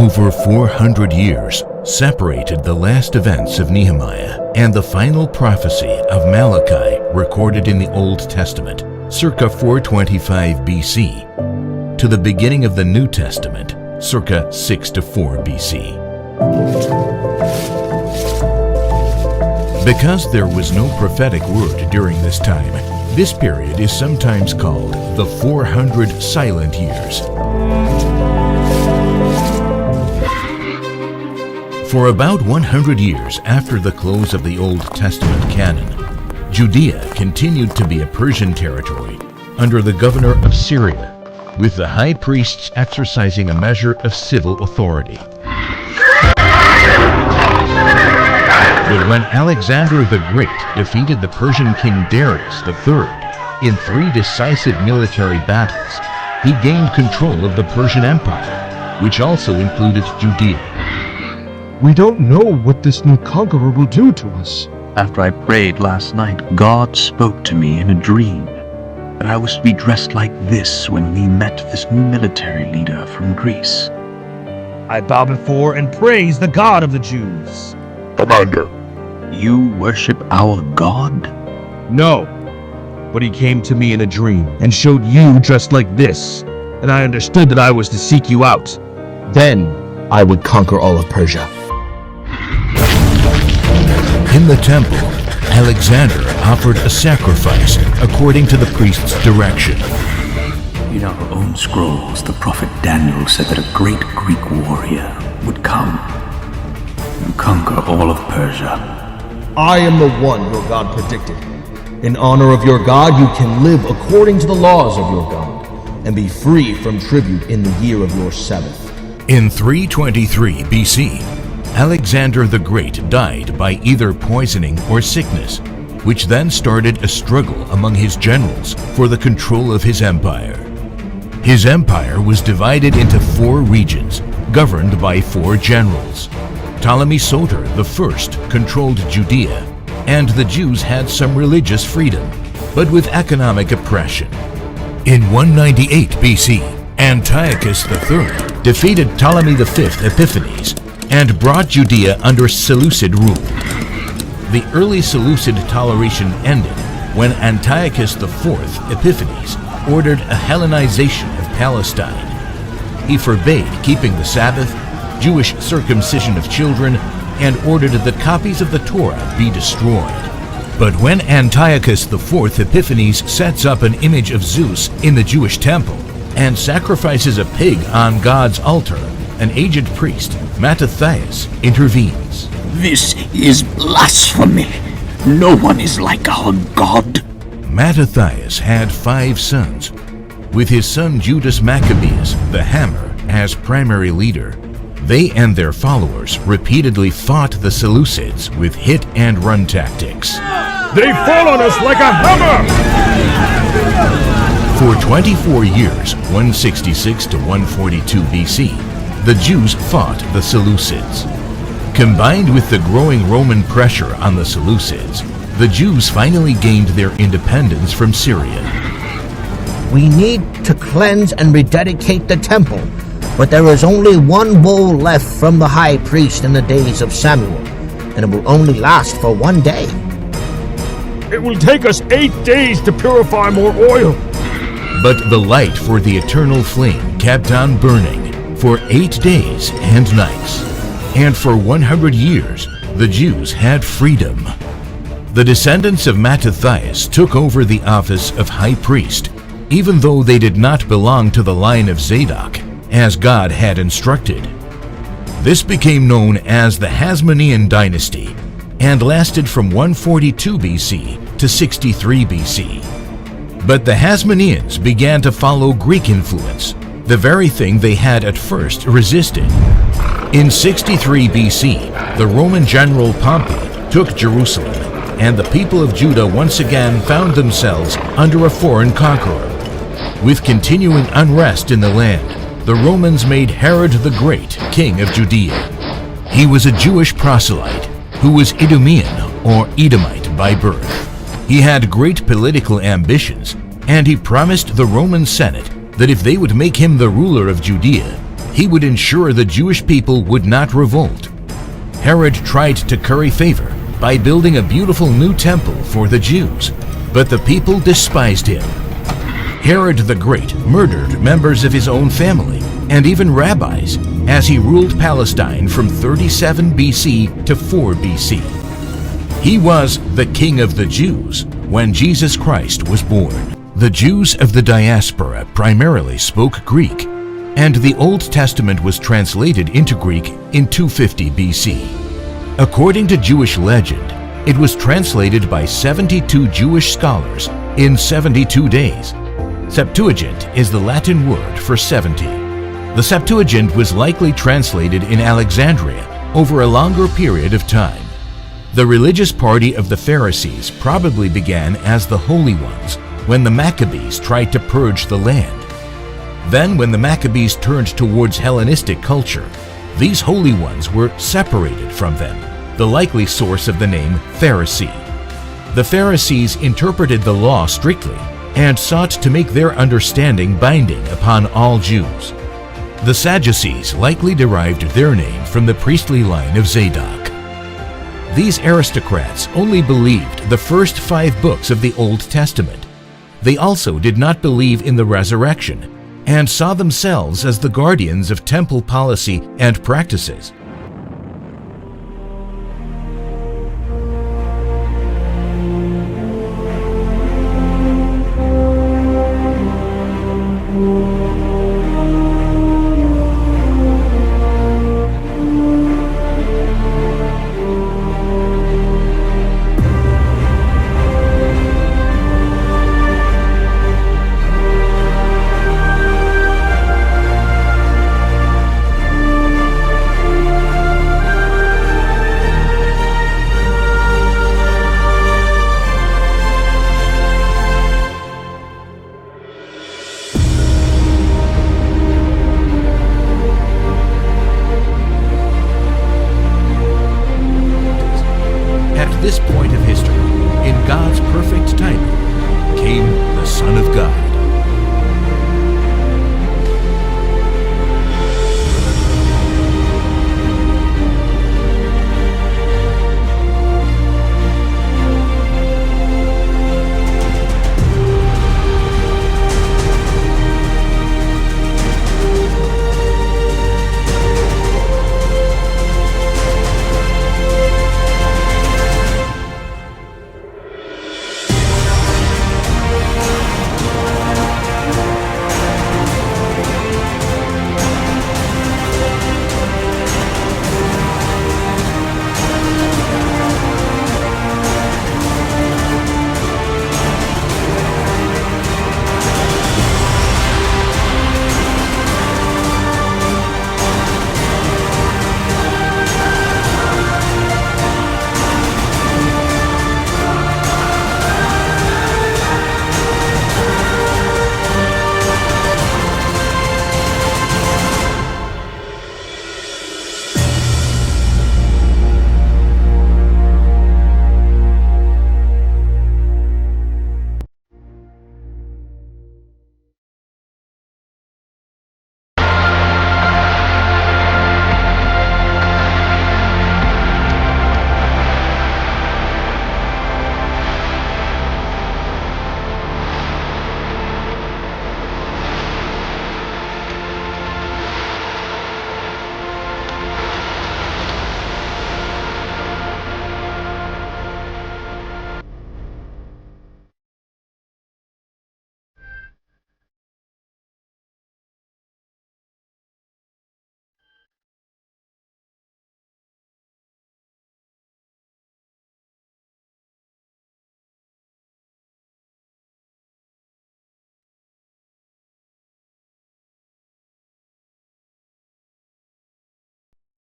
Over 400 years separated the last events of Nehemiah and the final prophecy of Malachi recorded in the Old Testament, circa 425 BC, to the beginning of the New Testament, circa 6 to 4 BC. Because there was no prophetic word during this time, this period is sometimes called the 400 silent years. For about 100 years after the close of the Old Testament canon, Judea continued to be a Persian territory under the governor of Syria, with the high priests exercising a measure of civil authority. But when Alexander the Great defeated the Persian king Darius III in 3 decisive military battles, he gained control of the Persian Empire, which also included Judea. We don't know what this new conqueror will do to us. After I prayed last night, God spoke to me in a dream that I was to be dressed like this when we met this new military leader from Greece. I bow before and praise the God of the Jews. Commander, You worship our God? No, but he came to me in a dream and showed you dressed like this, and I understood that I was to seek you out. Then I would conquer all of Persia. In the temple, Alexander offered a sacrifice according to the priest's direction. In our own scrolls, the prophet Daniel said that a great Greek warrior would come and conquer all of Persia. I am the one your God predicted. In honor of your God, you can live according to the laws of your God and be free from tribute in the year of your Sabbath. In 323 BC, Alexander the Great died by either poisoning or sickness, which then started a struggle among his generals for the control of his empire. His empire was divided into 4 regions, governed by 4 generals. Ptolemy Soter I controlled Judea, and the Jews had some religious freedom, but with economic oppression. In 198 BC, Antiochus III defeated Ptolemy V Epiphanes and brought Judea under Seleucid rule. The early Seleucid toleration ended when Antiochus IV Epiphanes ordered a Hellenization of Palestine. He forbade keeping the Sabbath, Jewish circumcision of children, and ordered that copies of the Torah be destroyed. But when Antiochus IV Epiphanes sets up an image of Zeus in the Jewish temple and sacrifices a pig on God's altar, an aged priest, Mattathias, intervenes. This is blasphemy. No one is like our God. Mattathias had 5 sons, with his son Judas Maccabeus, the Hammer, as primary leader. They and their followers repeatedly fought the Seleucids with hit-and-run tactics. They fall on us like a hammer! For 24 years, 166 to 142 BC, the Jews fought the Seleucids. Combined with the growing Roman pressure on the Seleucids, the Jews finally gained their independence from Syria. We need to cleanse and rededicate the temple, but there is only one bowl left from the high priest in the days of Samuel, and it will only last for 1 day. It will take us 8 days to purify more oil. But the light for the eternal flame kept on burning for 8 days and nights. And for 100 years, the Jews had freedom. The descendants of Mattathias took over the office of high priest, even though they did not belong to the line of Zadok, as God had instructed. This became known as the Hasmonean dynasty and lasted from 142 BC to 63 BC. But the Hasmoneans began to follow Greek influence, the very thing they had at first resisted. In 63 BC, the Roman general Pompey took Jerusalem, and the people of Judah once again found themselves under a foreign conqueror. With continuing unrest in the land, the Romans made Herod the Great king of Judea. He was a Jewish proselyte who was Idumean or Edomite by birth. He had great political ambitions, and he promised the Roman Senate that if they would make him the ruler of Judea, he would ensure the Jewish people would not revolt. Herod tried to curry favor by building a beautiful new temple for the Jews, but the people despised him. Herod the Great murdered members of his own family and even rabbis as he ruled Palestine from 37 BC to 4 BC. He was the King of the Jews when Jesus Christ was born. The Jews of the diaspora primarily spoke Greek, and the Old Testament was translated into Greek in 250 BC. According to Jewish legend, it was translated by 72 Jewish scholars in 72 days. Septuagint is the Latin word for 70. The Septuagint was likely translated in Alexandria over a longer period of time. The religious party of the Pharisees probably began as the Holy Ones when the Maccabees tried to purge the land. Then, when the Maccabees turned towards Hellenistic culture, these Holy Ones were separated from them, the likely source of the name Pharisee. The Pharisees interpreted the law strictly and sought to make their understanding binding upon all Jews. The Sadducees likely derived their name from the priestly line of Zadok. These aristocrats only believed the first 5 books of the Old Testament. They also did not believe in the resurrection and saw themselves as the guardians of temple policy and practices. At this point of history, in God's perfect timing, came the Son of God.